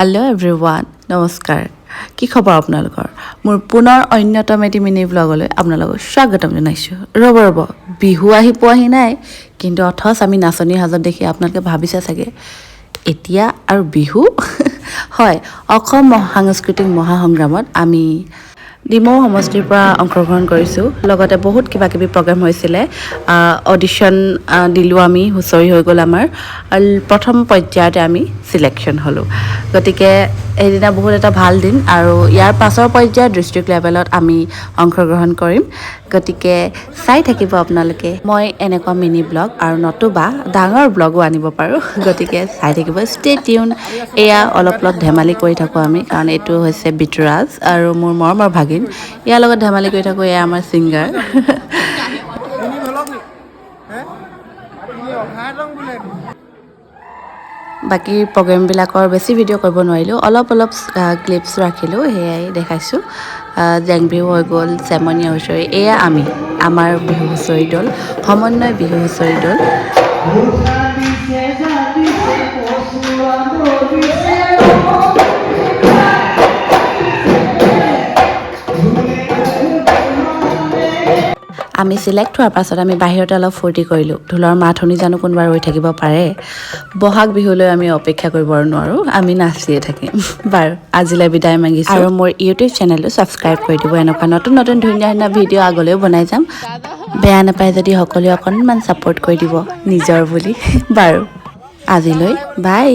Hello everyone, নমস্কাৰ কি খবৰ আপোনালোকৰ মোৰ পুনৰ অন্যতম এটি মিনি ব্লগলৈ আপোনালোকক স্বাগতম জনাইছো ৰব বিহু আহি পোৱাহি নাই কিন্তু অথচ আমি নাচনি হাজত দেখি আপোনালোকে ভাবিছে চাগে এতিয়া আৰু বিহু হয় অসম সাংস্কৃতিক মহাসংগ্ৰামত আমি ডিমৌ সমষ্টিৰ পৰা অংশগ্ৰহণ কৰিছো লগতে বহুত কিবা কিবি প্ৰগ্ৰাম হৈছিল অডিশন দিলো আমি হুঁচৰি হৈ গ'ল আমাৰ প্ৰথম পৰ্যায়তে আমি সিলেকশন হলো গতিকে এদিনা বহুত এটা ভাল দিন আৰু ইয়াৰ পাছৰ পৰ্যায় ডিস্ট্ৰিক্ট লেভেলত আমি অংশগ্ৰহণ কৰিম গতিকে চাই থাকিব আপোনালোকে মই এনেকুৱা মিনি ব্লগ আৰু নতুবা ডাঙৰ ব্লগো আনিব পাৰো গতিকে চাই থাকিব ষ্টে টিউন এয়া অলপ ধেমালি কৰি থাকো আমি কাৰণ এইটো হৈছে বিটৰাজ আৰু মোৰ মৰমৰ ভাগিন ইয়াৰ লগত ধেমালি কৰি থাকো এয়া আমাৰ সিংগাৰ বাকি প্ৰগ্ৰাম বিলাকৰ বেছি ভিডিও কৰিব নোৱাৰিলো অলপ ক্লিপছ ৰাখিলো হেয়াই দেখাইছো জেং বিহু হৈ গ'ল চেমনীয়া হুঁচৰি এয়া আমি আমাৰ বিহু হুঁচৰি দল সমন্বয় বিহু হুঁচৰি দল আমি সিলেক্ট হোৱাৰ পাছত আমি বাহিৰতে অলপ ফূৰ্তি কৰিলো ঢোলৰ মাথনি জানো কোনবাৰ ৰৈ থাকিব পাৰে বহাগ বিহুলৈ আমি অপেক্ষা কৰিব নোৱাৰো আমি নাচিয়ে থাকিম বাৰু আজিলৈ বিদায় মাগিছো আৰু মোৰ ইউটিউব চেনেলটো সাবস্ক্ৰাইব কৰি দিব এনেকুৱা নতুন ধুনীয়া ভিডিও আগলৈও বনাই যাম বেয়া নাপায় যদি সকলোৱে অকণমান সাপোৰ্ট কৰি দিব নিজৰ বুলি বাৰু আজিলৈ বাই